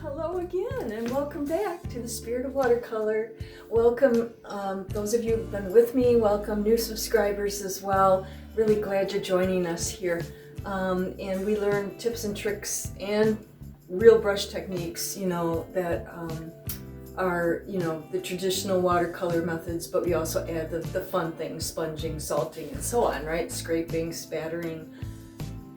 Hello again, and welcome back to the Spirit of Watercolor. Welcome those of you who've been with me, welcome new subscribers as well. Really glad you're joining us here. And we learn tips and tricks and real brush techniques, that are, the traditional watercolor methods, but we also add the fun things, sponging, salting, and so on, right? Scraping, spattering,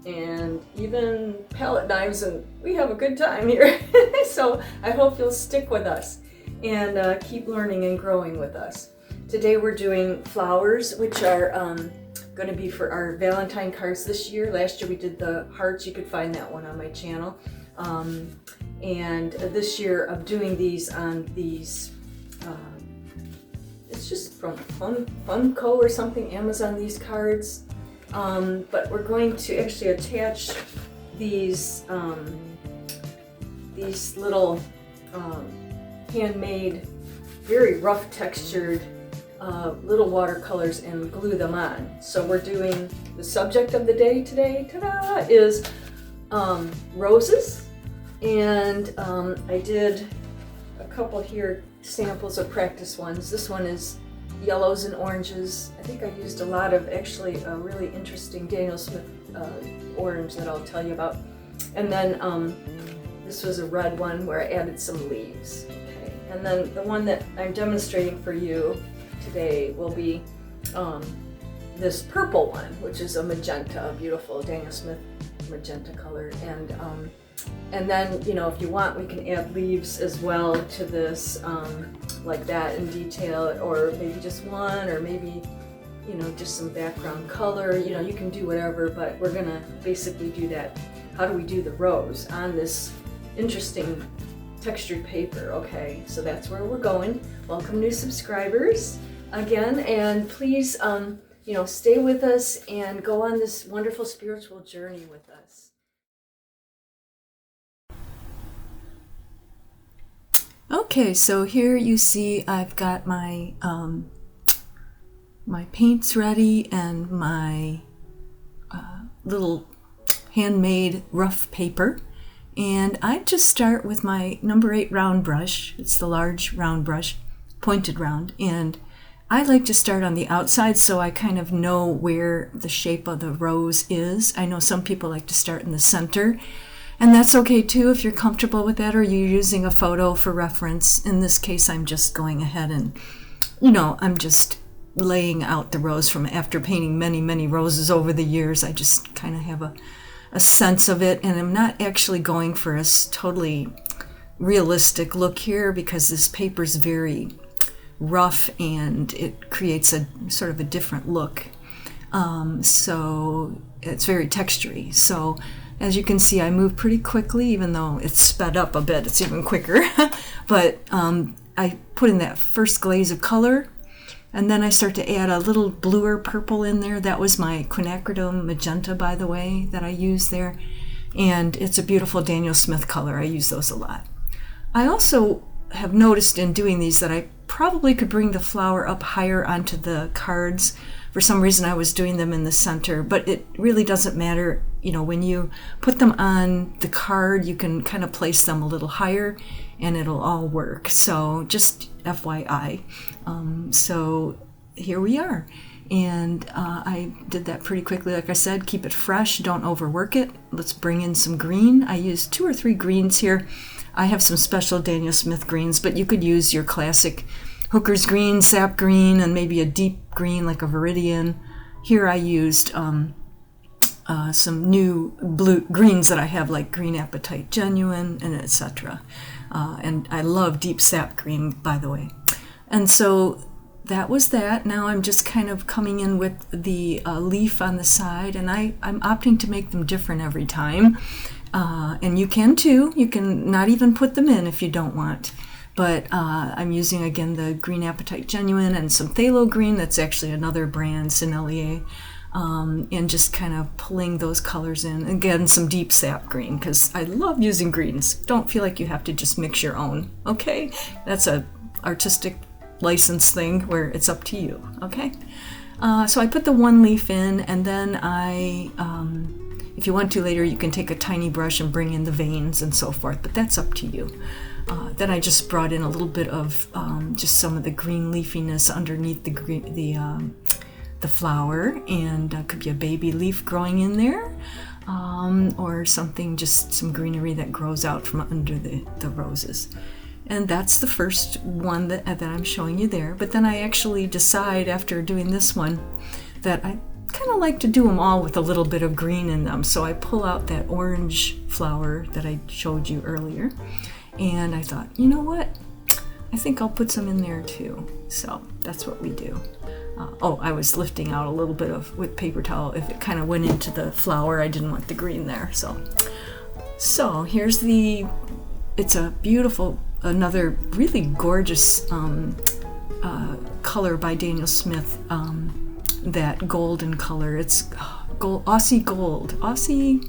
and even palette knives, and we have a good time here. So I hope you'll stick with us and keep learning and growing with us. Today we're doing flowers, which are going to be for our Valentine cards this year. Last year we did the hearts. You could find that one on my channel. And this year I'm doing these on these, it's just from Funko or something, Amazon, these cards. But we're going to actually attach these little handmade, very rough textured little watercolors and glue them on. So we're doing the subject of the day today, ta-da, is roses. And I did a couple here, samples of practice ones. This one is yellows and oranges. I think I used a lot of actually a really interesting Daniel Smith orange that I'll tell you about. And then this was a red one where I added some leaves. Okay. And then the one that I'm demonstrating for you today will be this purple one, which is a magenta, a beautiful Daniel Smith magenta color. And then, if you want, we can add leaves as well to this, like that in detail, or maybe just one, or maybe, just some background color. You can do whatever, but we're gonna basically do that. How do we do the rose on this interesting textured paper? Okay, so that's where we're going. Welcome new subscribers again, and please, stay with us and go on this wonderful spiritual journey with us. Okay, so here you see I've got my my paints ready and my little handmade rough paper, and I just start with my number 8 round brush. It's the large round brush, pointed round, and I like to start on the outside so I kind of know where the shape of the rose is. I know some people like to start in the center, and that's okay too if you're comfortable with that, or you're using a photo for reference. In this case, I'm just going ahead and, I'm just laying out the rose from after painting many, many roses over the years. I just kind of have a sense of it, and I'm not actually going for a totally realistic look here because this paper's very rough and it creates a sort of a different look. So it's very textury. So as you can see, I move pretty quickly, even though it's sped up a bit, it's even quicker. But I put in that first glaze of color, and then I start to add a little bluer purple in there. That was my Quinacridone Magenta, by the way, that I used there. And it's a beautiful Daniel Smith color. I use those a lot. I also have noticed in doing these that I probably could bring the flower up higher onto the cards. For some reason I was doing them in the center, but it really doesn't matter. When you put them on the card, you can kind of place them a little higher and it'll all work. So just FYI. So here we are. And I did that pretty quickly. Like I said, keep it fresh, don't overwork it. Let's bring in some green. I used 2 or 3 greens here. I have some special Daniel Smith greens, but you could use your classic Hooker's green, sap green, and maybe a deep green like a Viridian. Here I used some new blue greens that I have, like Green Apatite Genuine, and etc. And I love deep sap green, by the way. And so that was that. Now I'm just kind of coming in with the leaf on the side, and I'm opting to make them different every time. And you can too. You can not even put them in if you don't want. But I'm using, again, the Green Apatite Genuine and some phthalo green. That's actually another brand, Sennelier. And just kind of pulling those colors in. Again, some deep sap green, because I love using greens. Don't feel like you have to just mix your own, okay? That's a artistic license thing where it's up to you, okay? So I put the one leaf in, and then I if you want to later, you can take a tiny brush and bring in the veins and so forth, but that's up to you. Then I just brought in a little bit of just some of the green leafiness underneath the flower, and could be a baby leaf growing in there, or something, just some greenery that grows out from under the roses. And that's the first one that I'm showing you there. But then I actually decide after doing this one that I kind of like to do them all with a little bit of green in them. So I pull out that orange flower that I showed you earlier, and I thought, you know what? I think I'll put some in there too. So that's what we do. I was lifting out a little bit with paper towel. If it kind of went into the flower, I didn't want the green there. So here's it's a beautiful, another really gorgeous color by Daniel Smith, that golden color. It's gold, Aussie Gold, Aussie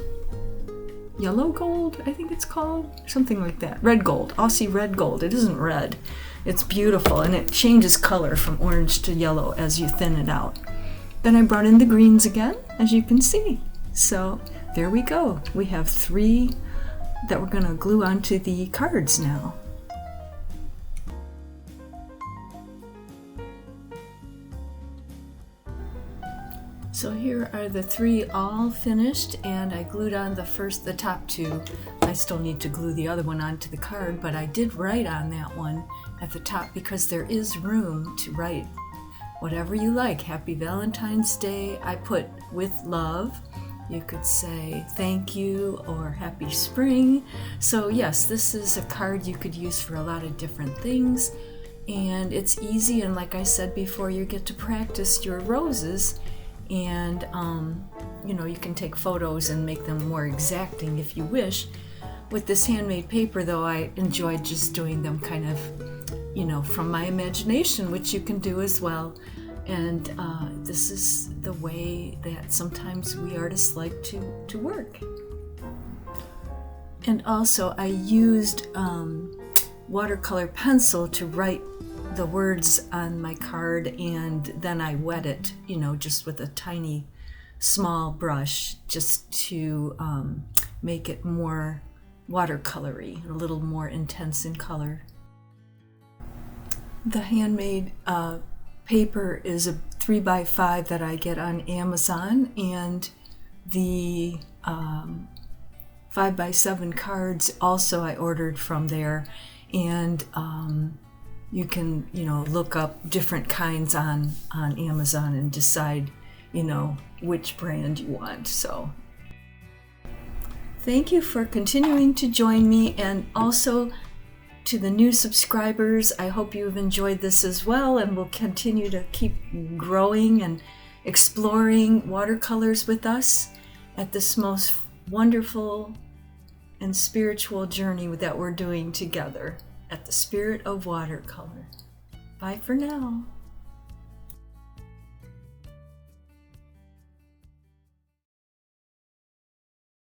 Yellow Gold, I think it's called, something like that. Red Gold, Aussie Red Gold. It isn't red. It's beautiful, and it changes color from orange to yellow as you thin it out. Then I brought in the greens again, as you can see. So there we go. We have 3 that we're going to glue onto the cards now. So here are the 3 all finished, and I glued on the top 2. I still need to glue the other one onto the card, but I did write on that one at the top because there is room to write whatever you like. Happy Valentine's Day. I put with love. You could say thank you or happy spring. So yes, this is a card you could use for a lot of different things, and it's easy, and like I said before, you get to practice your roses. And you can take photos and make them more exacting if you wish. With this handmade paper, though, I enjoyed just doing them kind of, from my imagination, which you can do as well. And this is the way that sometimes we artists like to work. And also, I used watercolor pencil to write the words on my card, and then I wet it, just with a tiny small brush, just to make it more watercolory, a little more intense in color. The handmade paper is a 3x5 that I get on Amazon, and the 5x7 cards also I ordered from there, and you can, look up different kinds on Amazon and decide, which brand you want. So thank you for continuing to join me, and also to the new subscribers, I hope you have enjoyed this as well, and will continue to keep growing and exploring watercolors with us at this most wonderful and spiritual journey that we're doing together at the Spirit of Watercolor. Bye for now.